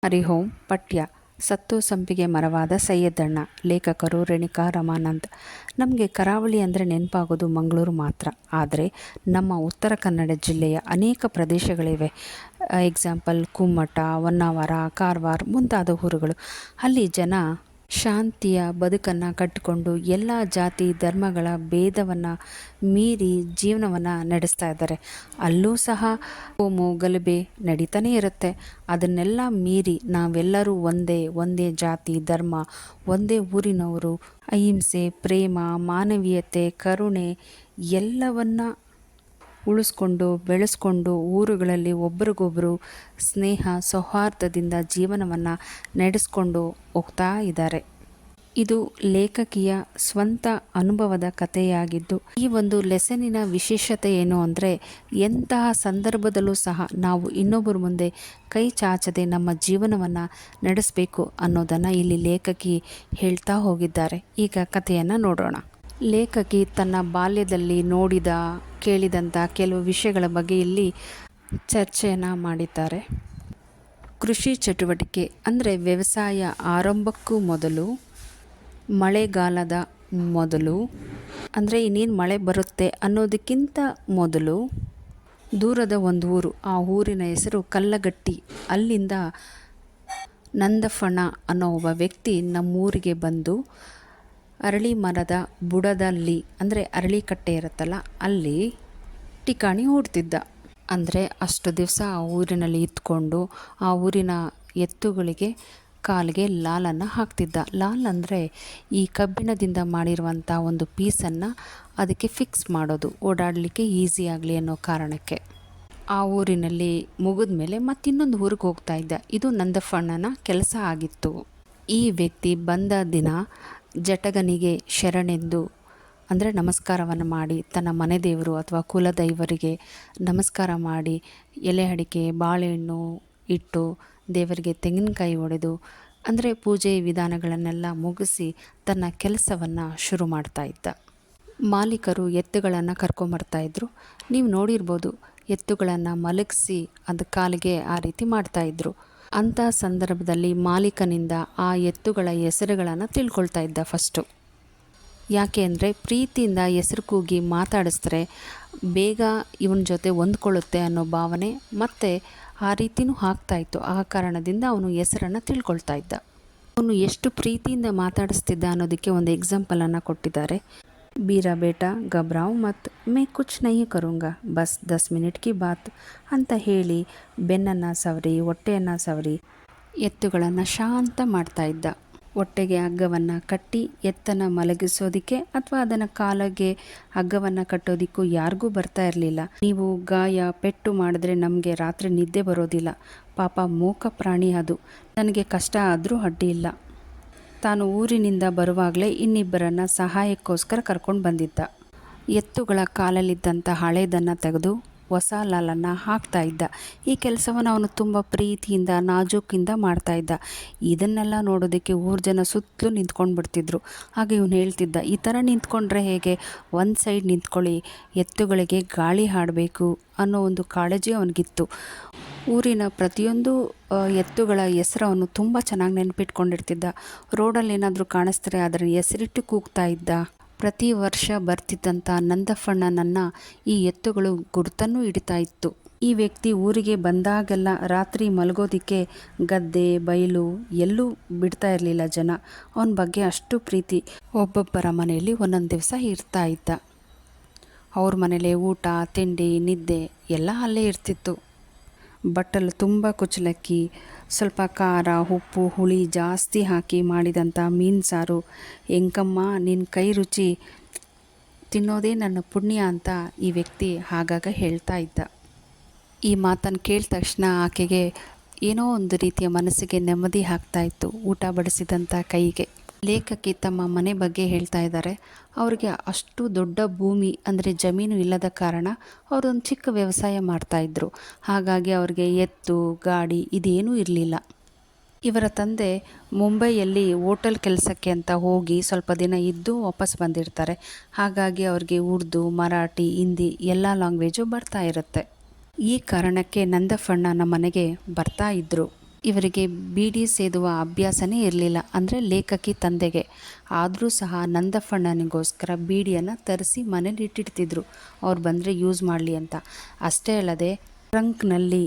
ಹರಿ ಓಂ ಪಠ್ಯ ಸತ್ತು ಸಂಪಿಗೆ ಮರವಾದ ಸೈಯದಣ್ಣ. ಲೇಖಕರು ರೇಣುಕಾ ರಮಾನಂದ್. ನಮಗೆ ಕರಾವಳಿ ಅಂದರೆ ನೆನಪಾಗೋದು ಮಂಗಳೂರು ಮಾತ್ರ. ಆದರೆ ನಮ್ಮ ಉತ್ತರ ಕನ್ನಡ ಜಿಲ್ಲೆಯ ಅನೇಕ ಪ್ರದೇಶಗಳಿವೆ. ಎಕ್ಸಾಂಪಲ್ ಕುಮ್ಮಟ, ಹೊನ್ನಾವರ, ಕಾರವಾರ ಮುಂತಾದ ಊರುಗಳು. ಅಲ್ಲಿ ಜನ ಶಾಂತಿಯ ಬದುಕನ್ನು ಕಟ್ಟಿಕೊಂಡು ಎಲ್ಲ ಜಾತಿ ಧರ್ಮಗಳ ಭೇದವನ್ನು ಮೀರಿ ಜೀವನವನ್ನು ನಡೆಸ್ತಾ ಇದ್ದಾರೆ. ಅಲ್ಲೂ ಸಹ ಕೋಮು ಗಲಭೆ ನಡೀತಾನೆ ಇರುತ್ತೆ. ಅದನ್ನೆಲ್ಲ ಮೀರಿ ನಾವೆಲ್ಲರೂ ಒಂದೇ ಜಾತಿ ಧರ್ಮ, ಒಂದೇ ಊರಿನವರು, ಅಹಿಂಸೆ, ಪ್ರೇಮ, ಮಾನವೀಯತೆ, ಕರುಣೆ ಎಲ್ಲವನ್ನ ಉಳಿಸ್ಕೊಂಡು ಬೆಳೆಸ್ಕೊಂಡು ಊರುಗಳಲ್ಲಿ ಒಬ್ರಿಗೊಬ್ಬರು ಸ್ನೇಹ ಸೌಹಾರ್ದದಿಂದ ಜೀವನವನ್ನು ನಡೆಸ್ಕೊಂಡು ಹೋಗ್ತಾ ಇದ್ದಾರೆ. ಇದು ಲೇಖಕಿಯ ಸ್ವಂತ ಅನುಭವದ ಕಥೆಯಾಗಿದ್ದು, ಈ ಒಂದು ಲೆಸನಿನ ವಿಶೇಷತೆ ಏನು ಅಂದರೆ, ಎಂತಹ ಸಂದರ್ಭದಲ್ಲೂ ಸಹ ನಾವು ಇನ್ನೊಬ್ಬರ ಮುಂದೆ ಕೈ ಚಾಚದೆ ನಮ್ಮ ಜೀವನವನ್ನು ನಡೆಸಬೇಕು ಅನ್ನೋದನ್ನು ಇಲ್ಲಿ ಲೇಖಕಿ ಹೇಳ್ತಾ ಹೋಗಿದ್ದಾರೆ. ಈಗ ಕಥೆಯನ್ನು ನೋಡೋಣ. ಲೇಖಕಿ ತನ್ನ ಬಾಲ್ಯದಲ್ಲಿ ನೋಡಿದ ಕೇಳಿದಂಥ ಕೆಲವು ವಿಷಯಗಳ ಬಗ್ಗೆ ಇಲ್ಲಿ ಚರ್ಚೆಯನ್ನು ಮಾಡಿದ್ದಾರೆ. ಕೃಷಿ ಚಟುವಟಿಕೆ ಅಂದರೆ ವ್ಯವಸಾಯ ಆರಂಭಕ್ಕೂ ಮೊದಲು, ಮಳೆಗಾಲದ ಮೊದಲು ಅಂದರೆ ಇನ್ನೇನು ಮಳೆ ಬರುತ್ತೆ ಅನ್ನೋದಕ್ಕಿಂತ ಮೊದಲು ದೂರದ ಒಂದು ಊರು, ಆ ಊರಿನ ಹೆಸರು ಕಲ್ಲಗಟ್ಟಿ. ಅಲ್ಲಿಂದ ನಂದಫಣ ಅನ್ನೋ ಒಬ್ಬ ವ್ಯಕ್ತಿ ನಮ್ಮೂರಿಗೆ ಬಂದು ಅರಳಿ ಮರದ ಬುಡದಲ್ಲಿ ಅಂದರೆ ಅರಳಿ ಕಟ್ಟೆ ಇರುತ್ತಲ್ಲ ಅಲ್ಲಿ ಠಿಕಾಣಿ ಹೂಡ್ತಿದ್ದ. ಅಂದರೆ ಅಷ್ಟು ದಿವಸ ಆ ಊರಿನಲ್ಲಿ ಇದ್ಕೊಂಡು ಆ ಊರಿನ ಎತ್ತುಗಳಿಗೆ ಕಾಲಿಗೆ ಲಾಲನ್ನು ಹಾಕ್ತಿದ್ದ. ಲಾಲ್ ಅಂದರೆ ಈ ಕಬ್ಬಿಣದಿಂದ ಮಾಡಿರುವಂಥ ಒಂದು ಪೀಸನ್ನು ಅದಕ್ಕೆ ಫಿಕ್ಸ್ ಮಾಡೋದು, ಓಡಾಡಲಿಕ್ಕೆ ಈಸಿ ಆಗಲಿ ಅನ್ನೋ ಕಾರಣಕ್ಕೆ. ಆ ಊರಿನಲ್ಲಿ ಮುಗಿದ ಮೇಲೆ ಮತ್ತಿನ್ನೊಂದು ಊರಿಗೆ ಹೋಗ್ತಾ ಇದ್ದ. ಇದು ನಂದಫಣ್ಣನ ಕೆಲಸ ಆಗಿತ್ತು. ಈ ವ್ಯಕ್ತಿ ಬಂದ ದಿನ ಜಟಗನಿಗೆ ಶರಣೆಂದು ಅಂದರೆ ನಮಸ್ಕಾರವನ್ನು ಮಾಡಿ, ತನ್ನ ಮನೆ ದೇವರು ಅಥವಾ ಕುಲದೈವರಿಗೆ ನಮಸ್ಕಾರ ಮಾಡಿ, ಎಲೆ ಅಡಿಕೆ ಬಾಳೆಹಣ್ಣು ಇಟ್ಟು ದೇವರಿಗೆ ತೆಂಗಿನಕಾಯಿ ಒಡೆದು ಅಂದರೆ ಪೂಜೆ ವಿಧಾನಗಳನ್ನೆಲ್ಲ ಮುಗಿಸಿ ತನ್ನ ಕೆಲಸವನ್ನು ಶುರು ಮಾಡ್ತಾ ಇದ್ದ. ಮಾಲೀಕರು ಎತ್ತುಗಳನ್ನು ಕರ್ಕೊಂಬರ್ತಾಯಿದ್ರು. ನೀವು ನೋಡಿರ್ಬೋದು, ಎತ್ತುಗಳನ್ನು ಮಲಗಿಸಿ ಅದು ಕಾಲಿಗೆ ಆ ರೀತಿ ಮಾಡ್ತಾಯಿದ್ರು. ಅಂಥ ಸಂದರ್ಭದಲ್ಲಿ ಮಾಲೀಕನಿಂದ ಆ ಎತ್ತುಗಳ ಹೆಸರುಗಳನ್ನು ತಿಳ್ಕೊಳ್ತಾ ಇದ್ದ ಫಸ್ಟು. ಯಾಕೆ ಅಂದರೆ ಪ್ರೀತಿಯಿಂದ ಹೆಸರು ಕೂಗಿ ಮಾತಾಡಿಸಿದ್ರೆ ಬೇಗ ಇವನ ಜೊತೆ ಹೊಂದ್ಕೊಳ್ಳುತ್ತೆ ಅನ್ನೋ ಭಾವನೆ ಮತ್ತು ಆ ರೀತಿಯೂ ಆಗ್ತಾಯಿತ್ತು. ಆ ಕಾರಣದಿಂದ ಅವನು ಹೆಸರನ್ನು ತಿಳ್ಕೊಳ್ತಾ ಇದ್ದ. ಅವನು ಎಷ್ಟು ಪ್ರೀತಿಯಿಂದ ಮಾತಾಡಿಸ್ತಿದ್ದ ಅನ್ನೋದಕ್ಕೆ ಒಂದು ಎಕ್ಸಾಂಪಲನ್ನು ಕೊಟ್ಟಿದ್ದಾರೆ. ಬೀರಾ ಬೇಟಾ ಗಬ್ರಾವ್ ಮತ್ ಮೇ ಕುಚ್ ನಹಿ ಕರುಂಗಾ ಬಸ್ 10 ಮಿನಿಟ್ ಕಿ ಬಾತ್ ಅಂತ ಹೇಳಿ ಬೆನ್ನನ್ನು ಸವರಿ ಹೊಟ್ಟೆಯನ್ನು ಸವರಿ ಎತ್ತುಗಳನ್ನು ಶಾಂತ ಮಾಡ್ತಾ ಇದ್ದ. ಹೊಟ್ಟೆಗೆ ಹಗ್ಗವನ್ನು ಕಟ್ಟಿ ಎತ್ತನ್ನು ಮಲಗಿಸೋದಕ್ಕೆ ಅಥವಾ ಅದನ್ನು ಕಾಲಿಗೆ ಹಗ್ಗವನ್ನು ಕಟ್ಟೋದಕ್ಕೂ ಯಾರಿಗೂ ಬರ್ತಾ ಇರಲಿಲ್ಲ. ನೀವು ಗಾಯ ಪೆಟ್ಟು ಮಾಡಿದ್ರೆ ನಮಗೆ ರಾತ್ರಿ ನಿದ್ದೆ ಬರೋದಿಲ್ಲ, ಪಾಪ ಮೂಕ ಪ್ರಾಣಿ ಅದು, ನನಗೆ ಕಷ್ಟ ಆದರೂ ಅಡ್ಡಿ ಇಲ್ಲ. ತಾನು ಊರಿನಿಂದ ಬರುವಾಗಲೇ ಇನ್ನಿಬ್ಬರನ್ನು ಸಹಾಯಕ್ಕೋಸ್ಕರ ಕರ್ಕೊಂಡು ಬಂದಿದ್ದ. ಎತ್ತುಗಳ ಕಾಲಲ್ಲಿದ್ದಂಥ ಹಳೇದನ್ನು ತೆಗೆದು ಹೊಸ ಲಾಲನ್ನು ಹಾಕ್ತಾ ಇದ್ದ. ಈ ಕೆಲಸವನ್ನು ಅವನು ತುಂಬ ಪ್ರೀತಿಯಿಂದ ನಾಜೂಕಿಂದ ಮಾಡ್ತಾ ಇದ್ದ. ಇದನ್ನೆಲ್ಲ ನೋಡೋದಕ್ಕೆ ಊರು ಜನ ಸುತ್ತಲೂ ನಿಂತ್ಕೊಂಡು ಬಿಡ್ತಿದ್ರು. ಹಾಗೆ ಇವನು ಹೇಳ್ತಿದ್ದ, ಈ ಥರ ನಿಂತ್ಕೊಂಡ್ರೆ ಹೇಗೆ, ಒಂದು ಸೈಡ್ ನಿಂತ್ಕೊಳ್ಳಿ, ಎತ್ತುಗಳಿಗೆ ಗಾಳಿ ಆಡಬೇಕು ಅನ್ನೋ ಒಂದು ಕಾಳಜಿ ಅವನಿಗಿತ್ತು. ಊರಿನ ಪ್ರತಿಯೊಂದು ಎತ್ತುಗಳ ಹೆಸರು ಅವನು ತುಂಬ ಚೆನ್ನಾಗಿ ನೆನಪಿಟ್ಕೊಂಡಿರ್ತಿದ್ದ. ರೋಡಲ್ಲಿ ಏನಾದರೂ ಕಾಣಿಸ್ತಾರೆ ಅದರ ಹೆಸರಿಟ್ಟು ಕೂಗ್ತಾ ಇದ್ದ. ಪ್ರತಿ ವರ್ಷ ಬರ್ತಿದ್ದಂಥ ನಂದಫಣ್ಣನನ್ನು ಈ ಎತ್ತುಗಳು ಗುರುತನ್ನು ಹಿಡಿತಾ ಇತ್ತು. ಈ ವ್ಯಕ್ತಿ ಊರಿಗೆ ಬಂದಾಗೆಲ್ಲ ರಾತ್ರಿ ಮಲಗೋದಿಕ್ಕೆ ಗದ್ದೆ ಬಯಲು ಎಲ್ಲೂ ಬಿಡ್ತಾ ಇರಲಿಲ್ಲ ಜನ. ಅವನ ಬಗ್ಗೆ ಅಷ್ಟು ಪ್ರೀತಿ. ಒಬ್ಬೊಬ್ಬರ ಮನೆಯಲ್ಲಿ ಒಂದೊಂದು ದಿವಸ ಇರ್ತಾ ಇದ್ದ. ಅವ್ರ ಮನೇಲಿ ಊಟ ತಿಂಡಿ ನಿದ್ದೆ ಎಲ್ಲ ಅಲ್ಲೇ ಇರ್ತಿತ್ತು. ಬಟ್ಟಲು ತುಂಬ ಕುಚ್ಚಲಕ್ಕಿ, ಸ್ವಲ್ಪ ಖಾರ ಉಪ್ಪು ಹುಳಿ ಜಾಸ್ತಿ ಹಾಕಿ ಮಾಡಿದಂಥ ಮೀನು ಸಾರು, ಎಂಕಮ್ಮ ನಿನ್ನ ಕೈ ರುಚಿ ತಿನ್ನೋದೇ ನನ್ನ ಪುಣ್ಯ ಅಂತ ಈ ವ್ಯಕ್ತಿ ಆಗಾಗ ಹೇಳ್ತಾ ಇದ್ದ. ಈ ಮಾತನ್ನು ಕೇಳಿದ ತಕ್ಷಣ ಆಕೆಗೆ ಏನೋ ಒಂದು ರೀತಿಯ ಮನಸ್ಸಿಗೆ ನೆಮ್ಮದಿ ಆಗ್ತಾಯಿತ್ತು, ಊಟ ಬಡಿಸಿದಂಥ ಕೈಗೆ. ಲೇಖಕಿ ತಮ್ಮ ಮನೆ ಬಗ್ಗೆ ಹೇಳ್ತಾ ಇದ್ದಾರೆ. ಅವ್ರಿಗೆ ಅಷ್ಟು ದೊಡ್ಡ ಭೂಮಿ ಅಂದರೆ ಜಮೀನು ಇಲ್ಲದ ಕಾರಣ ಅವರೊಂದು ಚಿಕ್ಕ ವ್ಯವಸಾಯ ಮಾಡ್ತಾಯಿದ್ರು. ಹಾಗಾಗಿ ಅವ್ರಿಗೆ ಎತ್ತು ಗಾಡಿ ಇದೇನೂ ಇರಲಿಲ್ಲ. ಇವರ ತಂದೆ ಮುಂಬೈಯಲ್ಲಿ ಹೋಟೆಲ್ ಕೆಲಸಕ್ಕೆ ಅಂತ ಹೋಗಿ ಸ್ವಲ್ಪ ದಿನ ಇದ್ದು ವಾಪಸ್ ಬಂದಿರ್ತಾರೆ. ಹಾಗಾಗಿ ಅವ್ರಿಗೆ ಉರ್ದು ಮರಾಠಿ ಹಿಂದಿ ಎಲ್ಲ ಲ್ಯಾಂಗ್ವೇಜು ಬರ್ತಾ ಇರುತ್ತೆ. ಈ ಕಾರಣಕ್ಕೆ ನಂದಫಣ್ಣನ ಮನೆಗೆ ಬರ್ತಾ ಇದ್ದರು. ಇವರಿಗೆ ಬೀಡಿ ಸೇದುವ ಅಭ್ಯಾಸನೇ ಇರಲಿಲ್ಲ, ಅಂದರೆ ಲೇಖಕಿ ತಂದೆಗೆ. ಆದರೂ ಸಹ ನಂದಫಣ್ಣನಿಗೋಸ್ಕರ ಬೀಡಿಯನ್ನು ತರಿಸಿ ಮನೇಲಿ ಇಟ್ಟಿಡ್ತಿದ್ರು, ಅವ್ರು ಬಂದರೆ ಯೂಸ್ ಮಾಡಲಿ ಅಂತ. ಅಷ್ಟೇ ಅಲ್ಲದೆ ಟ್ರಂಕ್ನಲ್ಲಿ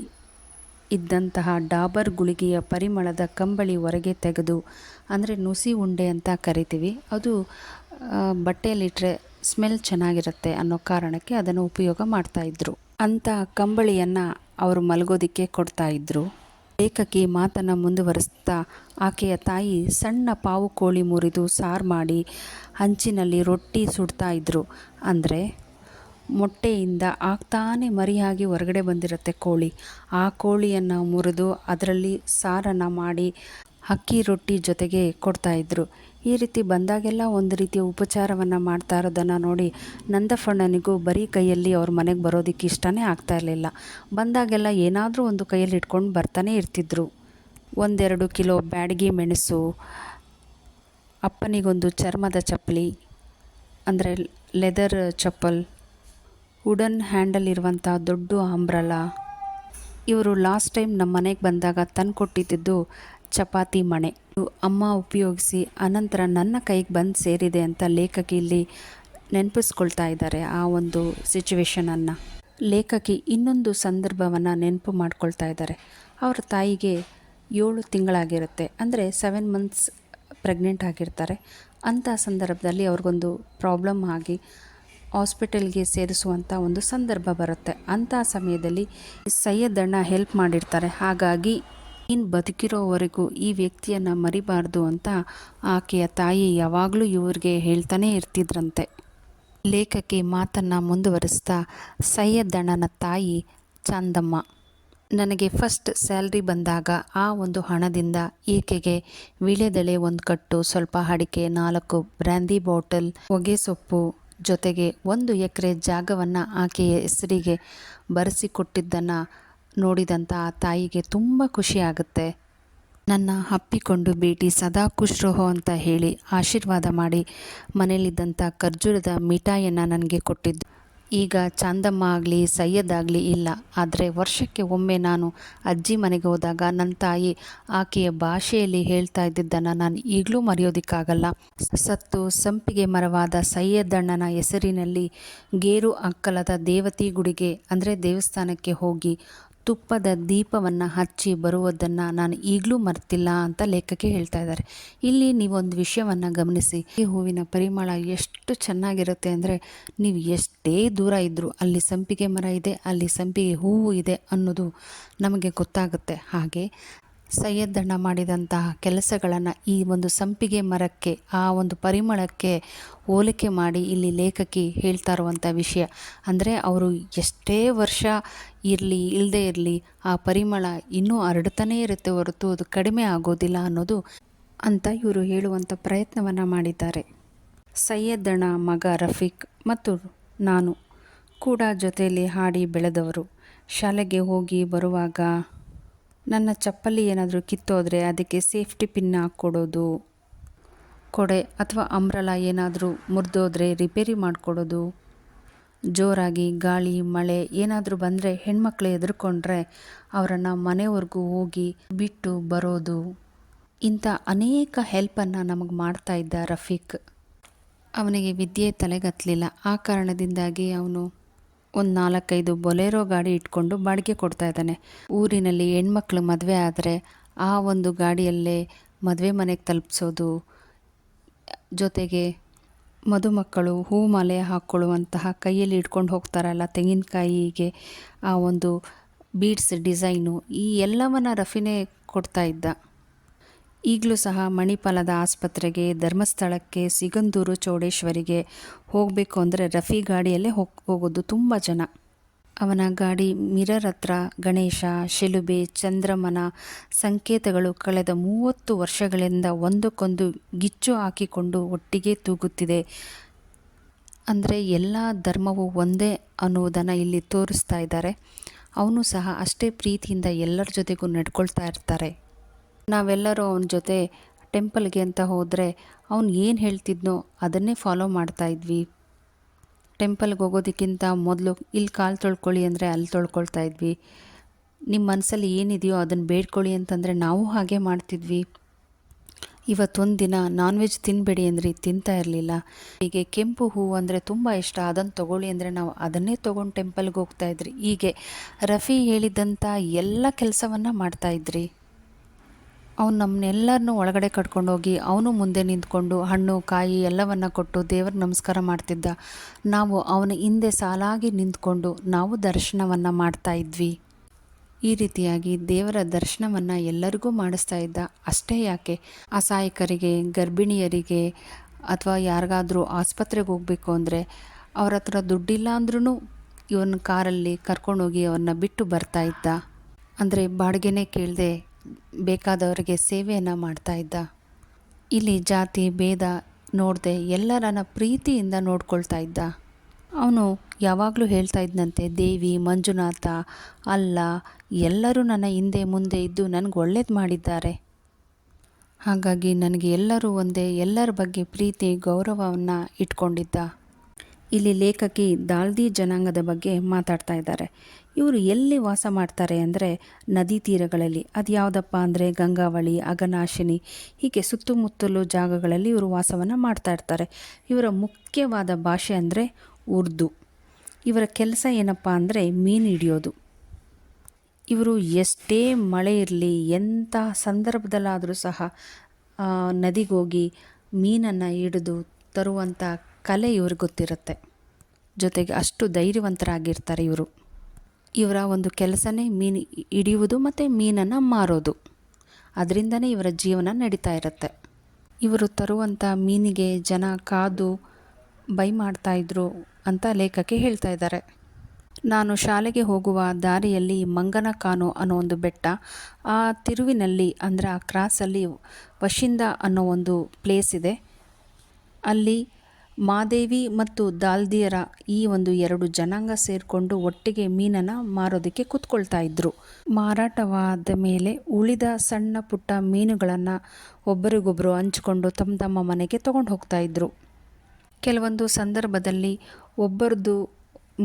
ಇದ್ದಂತಹ ಡಾಬರ್ ಗುಳಿಗೆಯ ಪರಿಮಳದ ಕಂಬಳಿ ಹೊರಗೆ ತೆಗೆದು, ಅಂದರೆ ನುಸಿ ಉಂಡೆ ಅಂತ ಕರಿತೀವಿ, ಅದು ಬಟ್ಟೆಯಲ್ಲಿಟ್ಟರೆ ಸ್ಮೆಲ್ ಚೆನ್ನಾಗಿರುತ್ತೆ ಅನ್ನೋ ಕಾರಣಕ್ಕೆ ಅದನ್ನು ಉಪಯೋಗ ಮಾಡ್ತಾಯಿದ್ರು. ಅಂಥ ಕಂಬಳಿಯನ್ನು ಅವರು ಮಲಗೋದಕ್ಕೆ ಕೊಡ್ತಾಯಿದ್ರು. ಲೇಖಕಿ ಮಾತನ್ನು ಮುಂದುವರಿಸ್ತಾ, ಆಕೆಯ ತಾಯಿ ಸಣ್ಣ ಪಾವು ಕೋಳಿ ಮುರಿದು ಸಾರು ಮಾಡಿ ಹಂಚಿನಲ್ಲಿ ರೊಟ್ಟಿ ಸುಡ್ತಾ ಇದ್ರು. ಅಂದರೆ ಮೊಟ್ಟೆಯಿಂದ ಆಗ್ತಾನೆ ಮರಿಯಾಗಿ ಹೊರಗಡೆ ಬಂದಿರುತ್ತೆ ಕೋಳಿ. ಆ ಕೋಳಿಯನ್ನು ಮುರಿದು ಅದರಲ್ಲಿ ಸಾರನ್ನು ಮಾಡಿ ಅಕ್ಕಿ ರೊಟ್ಟಿ ಜೊತೆಗೆ ಕೊಡ್ತಾಯಿದ್ರು. ಈ ರೀತಿ ಬಂದಾಗೆಲ್ಲ ಒಂದು ರೀತಿಯ ಉಪಚಾರವನ್ನು ಮಾಡ್ತಾ ಇರೋದನ್ನು ನೋಡಿ ನಂದಫಣ್ಣನಿಗೂ ಬರೀ ಕೈಯಲ್ಲಿ ಅವ್ರ ಮನೆಗೆ ಬರೋದಕ್ಕೆ ಇಷ್ಟನೇ ಆಗ್ತಾಯಿರಲಿಲ್ಲ. ಬಂದಾಗೆಲ್ಲ ಏನಾದರೂ ಒಂದು ಕೈಯಲ್ಲಿ ಇಟ್ಕೊಂಡು ಬರ್ತಾನೆ ಇರ್ತಿದ್ರು. 1-2 ಕಿಲೋ ಬ್ಯಾಡಗಿ ಮೆಣಸು, ಅಪ್ಪನಿಗೊಂದು ಚರ್ಮದ ಚಪ್ಪಲಿ, ಅಂದರೆ ಲೆದರ್ ಚಪ್ಪಲ್, ವುಡನ್ ಹ್ಯಾಂಡಲ್ ಇರುವಂಥ ದೊಡ್ಡ ಅಂಬ್ರಲ. ಇವರು ಲಾಸ್ಟ್ ಟೈಮ್ ನಮ್ಮ ಮನೆಗೆ ಬಂದಾಗ ತಂದುಕೊಟ್ಟಿದ್ದು ಚಪಾತಿ ಮಣೆ. ಅಮ್ಮ ಉಪಯೋಗಿಸಿ ಅನಂತರ ನನ್ನ ಕೈಗೆ ಬಂದು ಸೇರಿದೆ ಅಂತ ಲೇಖಕಿ ಇಲ್ಲಿ ನೆನಪಿಸ್ಕೊಳ್ತಾ ಇದ್ದಾರೆ ಆ ಒಂದು ಸಿಚುವೇಶನನ್ನು. ಲೇಖಕಿ ಇನ್ನೊಂದು ಸಂದರ್ಭವನ್ನು ನೆನಪು ಮಾಡ್ಕೊಳ್ತಾ ಇದ್ದಾರೆ. ಅವರ ತಾಯಿಗೆ 7 ತಿಂಗಳಾಗಿರುತ್ತೆ, ಅಂದರೆ 7 ಮಂತ್ಸ್ ಪ್ರೆಗ್ನೆಂಟ್ ಆಗಿರ್ತಾರೆ. ಅಂಥ ಸಂದರ್ಭದಲ್ಲಿ ಅವ್ರಿಗೊಂದು ಪ್ರಾಬ್ಲಮ್ ಆಗಿ ಹಾಸ್ಪಿಟಲ್ಗೆ ಸೇರಿಸುವಂಥ ಒಂದು ಸಂದರ್ಭ ಬರುತ್ತೆ. ಅಂಥ ಸಮಯದಲ್ಲಿ ಸೈಯದಣ್ಣ ಹೆಲ್ಪ್ ಮಾಡಿರ್ತಾರೆ. ಹಾಗಾಗಿ ಇನ್ನು ಬದುಕಿರೋವರೆಗೂ ಈ ವ್ಯಕ್ತಿಯನ್ನು ಮರಿಬಾರ್ದು ಅಂತ ಆಕೆಯ ತಾಯಿ ಯಾವಾಗಲೂ ಇವ್ರಿಗೆ ಹೇಳ್ತಾನೆ ಇರ್ತಿದ್ರಂತೆ. ಲೇಖಕಿ ಮಾತನ್ನು ಮುಂದುವರಿಸ್ತಾ, ಸೈಯದಣ್ಣನ ತಾಯಿ ಚಾಂದಮ್ಮ, ನನಗೆ ಫಸ್ಟ್ ಸ್ಯಾಲ್ರಿ ಬಂದಾಗ ಆ ಒಂದು ಹಣದಿಂದ ಈಕೆಗೆ ವೀಳ್ಯದೆಲೆ 1 ಕಟ್ಟು, ಸ್ವಲ್ಪ ಅಡಿಕೆ, 4 ಬ್ರ್ಯಾಂದಿ ಬಾಟಲ್, ಹೊಗೆ ಸೊಪ್ಪು ಜೊತೆಗೆ 1 ಎಕರೆ ಜಾಗವನ್ನು ಆಕೆಯ ಹೆಸರಿಗೆ ಬರೆಸಿಕೊಟ್ಟಿದ್ದನ್ನು ನೋಡಿದಂಥ ಆ ತಾಯಿಗೆ ತುಂಬ ಖುಷಿಯಾಗುತ್ತೆ. ನನ್ನ ಅಪ್ಪಿಕೊಂಡು ಭೇಟಿ ಸದಾ ಖುಷ್ ರಹೋ ಅಂತ ಹೇಳಿ ಆಶೀರ್ವಾದ ಮಾಡಿ ಮನೆಯಲ್ಲಿದ್ದಂಥ ಖರ್ಜೂರದ ಮಿಠಾಯಿಯನ್ನು ನನಗೆ ಕೊಟ್ಟಿದ್ದು. ಈಗ ಚಾಂದಮ್ಮ ಆಗಲಿ ಸೈಯದ್ ಆಗಲಿ ಇಲ್ಲ, ಆದರೆ ವರ್ಷಕ್ಕೆ ಒಮ್ಮೆ ನಾನು ಅಜ್ಜಿ ಮನೆಗೆ ಹೋದಾಗ ನನ್ನ ತಾಯಿ ಆಕೆಯ ಭಾಷೆಯಲ್ಲಿ ಹೇಳ್ತಾ ಇದ್ದಿದ್ದನ್ನು ನಾನು ಈಗಲೂ ಮರೆಯೋದಕ್ಕಾಗಲ್ಲ. ಸತ್ತು ಸಂಪಿಗೆ ಮರವಾದ ಸೈಯದಣ್ಣನ ಹೆಸರಿನಲ್ಲಿ ಗೇರು ಅಕ್ಕಲದ ದೇವತಿ ಗುಡಿಗೆ, ಅಂದರೆ ದೇವಸ್ಥಾನಕ್ಕೆ ಹೋಗಿ ತುಪ್ಪದ ದೀಪವನ್ನು ಹಚ್ಚಿ ಬರುವುದನ್ನು ನಾನು ಈಗಲೂ ಮರ್ತಿಲ್ಲ ಅಂತ ಲೇಖಕಿ ಹೇಳ್ತಾ ಇದ್ದಾರೆ. ಇಲ್ಲಿ ನೀವೊಂದು ವಿಷಯವನ್ನು ಗಮನಿಸಿ, ಈ ಹೂವಿನ ಪರಿಮಳ ಎಷ್ಟು ಚೆನ್ನಾಗಿರುತ್ತೆ ಅಂದರೆ ನೀವು ಎಷ್ಟೇ ದೂರ ಇದ್ದರೂ ಅಲ್ಲಿ ಸಂಪಿಗೆ ಮರ ಇದೆ, ಅಲ್ಲಿ ಸಂಪಿಗೆ ಹೂವು ಇದೆ ಅನ್ನೋದು ನಮಗೆ ಗೊತ್ತಾಗುತ್ತೆ. ಹಾಗೆ ಸೈಯದಣ್ಣ ಮಾಡಿದಂತಹ ಕೆಲಸಗಳನ್ನು ಈ ಒಂದು ಸಂಪಿಗೆ ಮರಕ್ಕೆ, ಆ ಒಂದು ಪರಿಮಳಕ್ಕೆ ಹೋಲಿಕೆ ಮಾಡಿ ಇಲ್ಲಿ ಲೇಖಕಿ ಹೇಳ್ತಾ ಇರುವಂಥ ವಿಷಯ. ಅಂದರೆ ಅವರು ಎಷ್ಟೇ ವರ್ಷ ಇರಲಿ ಇಲ್ಲದೇ ಇರಲಿ ಆ ಪರಿಮಳ ಇನ್ನೂ ಹರಡ್ತಾನೇ ಇರುತ್ತೆ ಹೊರತು ಅದು ಕಡಿಮೆ ಆಗೋದಿಲ್ಲ ಅನ್ನೋದು ಅಂತ ಇವರು ಹೇಳುವಂಥ ಪ್ರಯತ್ನವನ್ನು ಮಾಡಿದ್ದಾರೆ. ಸೈಯದಣ್ಣ ಮಗ ರಫೀಕ್ ಮತ್ತು ನಾನು ಕೂಡ ಜೊತೆಯಲ್ಲಿ ಹಾಡಿ ಬೆಳೆದವರು. ಶಾಲೆಗೆ ಹೋಗಿ ಬರುವಾಗ ನನ್ನ ಚಪ್ಪಲಿ ಏನಾದರೂ ಕಿತ್ತೋದ್ರೆ ಅದಕ್ಕೆ ಸೇಫ್ಟಿ ಪಿನ್ ಹಾಕ್ಕೊಡೋದು, ಕೊಡೆ ಅಥವಾ ಅಂಬ್ರಲ ಏನಾದರೂ ಮುರಿದೋದ್ರೆ ರಿಪೇರಿ ಮಾಡಿಕೊಡೋದು, ಜೋರಾಗಿ ಗಾಳಿ ಮಳೆ ಏನಾದರೂ ಬಂದರೆ ಹೆಣ್ಮಕ್ಳು ಹೆದರ್ಕೊಂಡ್ರೆ ಅವರನ್ನು ಮನೆವರೆಗೂ ಹೋಗಿ ಬಿಟ್ಟು ಬರೋದು, ಇಂಥ ಅನೇಕ ಹೆಲ್ಪನ್ನು ನಮಗೆ ಮಾಡ್ತಾ ಇದ್ದ ರಫೀಕ್. ಅವನಿಗೆ ವಿದ್ಯೆ ತಲೆಗತ್ತಲಿಲ್ಲ. ಆ ಕಾರಣದಿಂದಾಗಿ ಅವನು ಒಂದು 4-5 ಬೊಲೆರೋ ಗಾಡಿ ಇಟ್ಕೊಂಡು ಬಾಡಿಗೆ ಕೊಡ್ತಾ ಇದ್ದಾನೆ. ಊರಿನಲ್ಲಿ ಹೆಣ್ಮಕ್ಳು ಮದುವೆ ಆದರೆ ಆ ಒಂದು ಗಾಡಿಯಲ್ಲೇ ಮದುವೆ ಮನೆಗೆ ತಲುಪಿಸೋದು, ಜೊತೆಗೆ ಮದುಮಕ್ಕಳು ಹೂ ಮಾಲೆ ಹಾಕ್ಕೊಳ್ಳುವಂತಹ ಕೈಯಲ್ಲಿ ಇಟ್ಕೊಂಡು ಹೋಗ್ತಾರಲ್ಲ ತೆಂಗಿನಕಾಯಿಗೆ ಆ ಒಂದು ಬೀಡ್ಸ್ ಡಿಸೈನು, ಈ ಎಲ್ಲವನ್ನು ರಫಿನೇ ಕೊಡ್ತಾ ಇದ್ದ. ಈಗಲೂ ಸಹ ಮಣಿಪಾಲದ ಆಸ್ಪತ್ರೆಗೆ, ಧರ್ಮಸ್ಥಳಕ್ಕೆ, ಸಿಗಂದೂರು ಚೌಡೇಶ್ವರಿಗೆ ಹೋಗಬೇಕು ಅಂದರೆ ರಫಿ ಗಾಡಿಯಲ್ಲೇ ಹೋಗೋದು ತುಂಬ ಜನ. ಅವನ ಗಾಡಿ ಮಿರರ್ ಹತ್ರ ಗಣೇಶ, ಶಿಲುಬೆ, ಚಂದ್ರಮನ ಸಂಕೇತಗಳು ಕಳೆದ 30 ವರ್ಷಗಳಿಂದ ಒಂದಕ್ಕೊಂದು ಗಿಚ್ಚು ಹಾಕಿಕೊಂಡು ಒಟ್ಟಿಗೆ ತೂಗುತ್ತಿದೆ. ಅಂದರೆ ಎಲ್ಲ ಧರ್ಮವೂ ಒಂದೇ ಅನ್ನುವುದನ್ನು ಇಲ್ಲಿ ತೋರಿಸ್ತಾ ಇದ್ದಾರೆ. ಅವನು ಸಹ ಅಷ್ಟೇ ಪ್ರೀತಿಯಿಂದ ಎಲ್ಲರ ಜೊತೆಗೂ ನಡ್ಕೊಳ್ತಾ ಇರ್ತಾರೆ. ನಾವೆಲ್ಲರೂ ಅವನ ಜೊತೆ ಟೆಂಪಲ್ಗೆ ಅಂತ ಹೋದರೆ ಅವನು ಏನು ಹೇಳ್ತಿದ್ನೋ ಅದನ್ನೇ ಫಾಲೋ ಮಾಡ್ತಾಯಿದ್ವಿ. ಟೆಂಪಲ್ಗೆ ಹೋಗೋದಕ್ಕಿಂತ ಮೊದಲು ಇಲ್ಲಿ ಕಾಲು ತೊಳ್ಕೊಳ್ಳಿ ಅಂದರೆ ಅಲ್ಲಿ ತೊಳ್ಕೊಳ್ತಾ ಇದ್ವಿ. ನಿಮ್ಮ ಮನಸ್ಸಲ್ಲಿ ಏನಿದೆಯೋ ಅದನ್ನು ಬೇಡ್ಕೊಳ್ಳಿ ಅಂತಂದರೆ ನಾವು ಹಾಗೆ ಮಾಡ್ತಿದ್ವಿ. ಇವತ್ತೊಂದು ದಿನ ನಾನ್ ವೆಜ್ ತಿನ್ನಬೇಡಿ ಅಂದರೆ ತಿಂತಾ ಇರಲಿಲ್ಲ. ಹೀಗೆ ಕೆಂಪು ಹೂವು ಅಂದರೆ ತುಂಬ ಇಷ್ಟ, ಅದನ್ನು ತೊಗೊಳ್ಳಿ ಅಂದರೆ ನಾವು ಅದನ್ನೇ ತೊಗೊಂಡು ಟೆಂಪಲ್ಗೆ ಹೋಗ್ತಾಯಿದ್ರಿ. ಹೀಗೆ ರಫಿ ಹೇಳಿದಂಥ ಎಲ್ಲ ಕೆಲಸವನ್ನು ಮಾಡ್ತಾಯಿದ್ರಿ. ಅವನು ನಮ್ಮನ್ನೆಲ್ಲರನ್ನೂ ಒಳಗಡೆ ಕರ್ಕೊಂಡೋಗಿ ಅವನು ಮುಂದೆ ನಿಂತ್ಕೊಂಡು ಹಣ್ಣು ಕಾಯಿ ಎಲ್ಲವನ್ನು ಕೊಟ್ಟು ದೇವ್ರಿಗೆ ನಮಸ್ಕಾರ ಮಾಡ್ತಿದ್ದ. ನಾವು ಅವನ ಹಿಂದೆ ಸಾಲಾಗಿ ನಿಂತ್ಕೊಂಡು ನಾವು ದರ್ಶನವನ್ನು ಮಾಡ್ತಾಯಿದ್ವಿ. ಈ ರೀತಿಯಾಗಿ ದೇವರ ದರ್ಶನವನ್ನು ಎಲ್ಲರಿಗೂ ಮಾಡಿಸ್ತಾ ಇದ್ದ. ಅಷ್ಟೇ ಯಾಕೆ, ಅಸಹಾಯಕರಿಗೆ, ಗರ್ಭಿಣಿಯರಿಗೆ ಅಥವಾ ಯಾರಿಗಾದರೂ ಆಸ್ಪತ್ರೆಗೆ ಹೋಗಬೇಕು ಅಂದರೆ ಅವ್ರ ಹತ್ರ ದುಡ್ಡಿಲ್ಲ ಅಂದ್ರೂ ಇವನ ಕಾರಲ್ಲಿ ಕರ್ಕೊಂಡೋಗಿ ಅವ್ರನ್ನ ಬಿಟ್ಟು ಬರ್ತಾ ಇದ್ದ. ಅಂದರೆ ಬಾಡಿಗೆನೇ ಕೇಳದೆ ಬೇಕಾದವರಿಗೆ ಸೇವೆಯನ್ನು ಮಾಡ್ತಾ ಇದ್ದ. ಇಲ್ಲಿ ಜಾತಿ ಭೇದ ನೋಡದೆ ಎಲ್ಲರನ್ನ ಪ್ರೀತಿಯಿಂದ ನೋಡ್ಕೊಳ್ತಾ ಇದ್ದ. ಅವನು ಯಾವಾಗಲೂ ಹೇಳ್ತಾ ಇದ್ದಂತೆ, ದೇವಿ, ಮಂಜುನಾಥ, ಅಲ್ಲ ಎಲ್ಲರೂ ನನ್ನ ಹಿಂದೆ ಮುಂದೆ ಇದ್ದು ನನಗೆ ಒಳ್ಳೇದು ಮಾಡಿದ್ದಾರೆ, ಹಾಗಾಗಿ ನನಗೆ ಎಲ್ಲರೂ ಒಂದೇ, ಎಲ್ಲರ ಬಗ್ಗೆ ಪ್ರೀತಿ ಗೌರವವನ್ನು ಇಟ್ಕೊಂಡಿದ್ದ. ಇಲ್ಲಿ ಲೇಖಕಿ ದಾಲ್ದಿ ಜನಾಂಗದ ಬಗ್ಗೆ ಮಾತಾಡ್ತಾ ಇದ್ದಾರೆ. ಇವರು ಎಲ್ಲಿ ವಾಸ ಮಾಡ್ತಾರೆ ಅಂದರೆ ನದಿ ತೀರಗಳಲ್ಲಿ. ಅದು ಯಾವುದಪ್ಪ ಅಂದರೆ ಗಂಗಾವಳಿ, ಅಘನಾಶಿನಿ, ಹೀಗೆ ಸುತ್ತಮುತ್ತಲು ಜಾಗಗಳಲ್ಲಿ ಇವರು ವಾಸವನ್ನು ಮಾಡ್ತಾ ಇರ್ತಾರೆ. ಇವರ ಮುಖ್ಯವಾದ ಭಾಷೆ ಅಂದರೆ ಉರ್ದು. ಇವರ ಕೆಲಸ ಏನಪ್ಪ ಅಂದರೆ ಮೀನು ಹಿಡಿಯೋದು. ಇವರು ಎಷ್ಟೇ ಮಳೆ ಇರಲಿ, ಎಂಥ ಸಂದರ್ಭದಲ್ಲಾದರೂ ಸಹ ನದಿಗೋಗಿ ಮೀನನ್ನು ಹಿಡಿದು ತರುವಂಥ ಕಲೆ ಇವ್ರಿಗೆ ಗೊತ್ತಿರುತ್ತೆ. ಜೊತೆಗೆ ಅಷ್ಟು ಧೈರ್ಯವಂತರಾಗಿರ್ತಾರೆ ಇವರು. ಇವರ ಒಂದು ಕೆಲಸನೇ ಮೀನು ಹಿಡಿಯುವುದು ಮತ್ತು ಮೀನನ್ನು ಮಾರೋದು. ಅದರಿಂದನೇ ಇವರ ಜೀವನ ನಡೀತಾ ಇರುತ್ತೆ. ಇವರು ತರುವಂಥ ಮೀನಿಗೆ ಜನ ಕಾದು ಬೈ ಮಾಡ್ತಾಯಿದ್ರು ಅಂತ ಲೇಖಕಿ ಹೇಳ್ತಾ ಇದ್ದಾರೆ. ನಾನು ಶಾಲೆಗೆ ಹೋಗುವ ದಾರಿಯಲ್ಲಿ ಮಂಗನಕಾನು ಅನ್ನೋ ಒಂದು ಬೆಟ್ಟ, ಆ ತಿರುವಿನಲ್ಲಿ ಅಂದರೆ ಆ ಕ್ರಾಸಲ್ಲಿ ವಶಿಂದ ಅನ್ನೋ ಒಂದು ಪ್ಲೇಸ್ ಇದೆ. ಅಲ್ಲಿ ಮಾದೇವಿ ಮತ್ತು ದಾಲ್ದಿಯರ ಈ ಒಂದು 2 ಜನಾಂಗ ಸೇರಿಕೊಂಡು ಒಟ್ಟಿಗೆ ಮೀನನ್ನು ಮಾರೋದಕ್ಕೆ ಕೂತ್ಕೊಳ್ತಾ ಇದ್ದರು. ಮಾರಾಟವಾದ ಮೇಲೆ ಉಳಿದ ಸಣ್ಣ ಪುಟ್ಟ ಮೀನುಗಳನ್ನು ಒಬ್ಬರಿಗೊಬ್ಬರು ಹಂಚಿಕೊಂಡು ತಮ್ಮ ತಮ್ಮ ಮನೆಗೆ ತೊಗೊಂಡು ಹೋಗ್ತಾಯಿದ್ರು. ಕೆಲವೊಂದು ಸಂದರ್ಭದಲ್ಲಿ ಒಬ್ಬರದು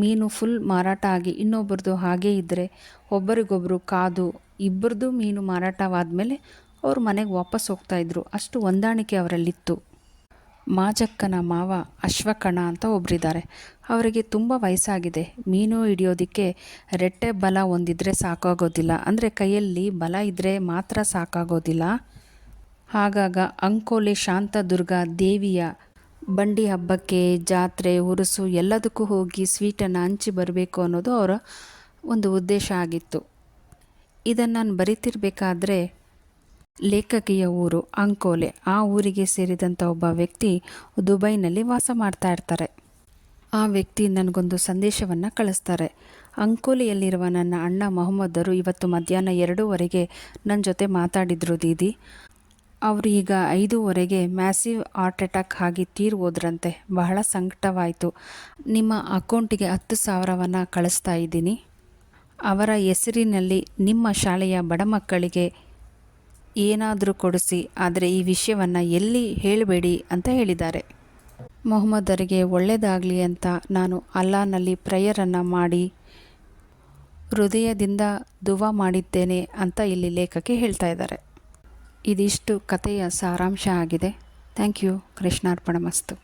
ಮೀನು ಫುಲ್ ಮಾರಾಟ ಆಗಿ ಇನ್ನೊಬ್ಬರದು ಹಾಗೇ ಇದ್ದರೆ ಒಬ್ಬರಿಗೊಬ್ಬರು ಕಾದು ಇಬ್ಬರದು ಮೀನು ಮಾರಾಟವಾದಮೇಲೆ ಅವ್ರ ಮನೆಗೆ ವಾಪಸ್ ಹೋಗ್ತಾಯಿದ್ರು. ಅಷ್ಟು ಹೊಂದಾಣಿಕೆ ಅವರಲ್ಲಿತ್ತು. ಮಾಜಕ್ಕನ ಮಾವ ಅಶ್ವಕಣ ಅಂತ ಒಬ್ಬರಿದ್ದಾರೆ. ಅವರಿಗೆ ತುಂಬ ವಯಸ್ಸಾಗಿದೆ. ಮೀನು ಹಿಡಿಯೋದಕ್ಕೆ ರೆಟ್ಟೆ ಬಲ ಒಂದಿದ್ರೆ ಸಾಕಾಗೋದಿಲ್ಲ, ಅಂದರೆ ಕೈಯಲ್ಲಿ ಬಲ ಇದ್ದರೆ ಮಾತ್ರ ಸಾಕಾಗೋದಿಲ್ಲ. ಆಗಾಗ ಅಂಕೋಲೆ ಶಾಂತದುರ್ಗ ದೇವಿಯ ಬಂಡಿ ಹಬ್ಬಕ್ಕೆ, ಜಾತ್ರೆ, ಉರುಸು ಎಲ್ಲದಕ್ಕೂ ಹೋಗಿ ಸ್ವೀಟನ್ನು ಹಂಚಿ ಬರಬೇಕು ಅನ್ನೋದು ಅವರ ಒಂದು ಉದ್ದೇಶ ಆಗಿತ್ತು. ಇದನ್ನು ನಾನು ಬರಿತಿರ್ಬೇಕಾದ್ರೆ ಲೇಖಕಿಯ ಊರು ಅಂಕೋಲೆ, ಆ ಊರಿಗೆ ಸೇರಿದಂಥ ಒಬ್ಬ ವ್ಯಕ್ತಿ ದುಬೈನಲ್ಲಿ ವಾಸ ಮಾಡ್ತಾ ಇರ್ತಾರೆ. ಆ ವ್ಯಕ್ತಿ ನನಗೊಂದು ಸಂದೇಶವನ್ನು ಕಳಿಸ್ತಾರೆ. ಅಂಕೋಲೆಯಲ್ಲಿರುವ ನನ್ನ ಅಣ್ಣ ಮೊಹಮ್ಮದರು ಇವತ್ತು ಮಧ್ಯಾಹ್ನ 2:00 ನನ್ನ ಜೊತೆ ಮಾತಾಡಿದ್ರು ದೀದಿ. ಅವರು ಈಗ 5:00 ಮ್ಯಾಸಿವ್ ಹಾರ್ಟ್ ಅಟ್ಯಾಕ್ ಆಗಿ ತೀರಿ ಹೋದ್ರಂತೆ. ಬಹಳ ಸಂಕಟವಾಯಿತು. ನಿಮ್ಮ ಅಕೌಂಟಿಗೆ 10,000 ಕಳಿಸ್ತಾ ಇದ್ದೀನಿ. ಅವರ ಹೆಸರಿನಲ್ಲಿ ನಿಮ್ಮ ಶಾಲೆಯ ಬಡ ಮಕ್ಕಳಿಗೆ ಏನಾದರೂ ಕೊಡಿಸಿ, ಆದರೆ ಈ ವಿಷಯವನ್ನು ಎಲ್ಲಿ ಹೇಳಬೇಡಿ ಅಂತ ಹೇಳಿದ್ದಾರೆ. ಮೊಹಮ್ಮದರಿಗೆ ಒಳ್ಳೆಯದಾಗಲಿ ಅಂತ ನಾನು ಅಲ್ಲಾನಲ್ಲಿ ಪ್ರೇಯರನ್ನು ಮಾಡಿ ಹೃದಯದಿಂದ ದುವಾ ಮಾಡಿದ್ದೇನೆ ಅಂತ ಇಲ್ಲಿ ಲೇಖಕಿ ಹೇಳ್ತಾ ಇದ್ದಾರೆ. ಇದಿಷ್ಟು ಕಥೆಯ ಸಾರಾಂಶ ಆಗಿದೆ. Thank you. ಕೃಷ್ಣಾರ್ಪಣಮಸ್ತು.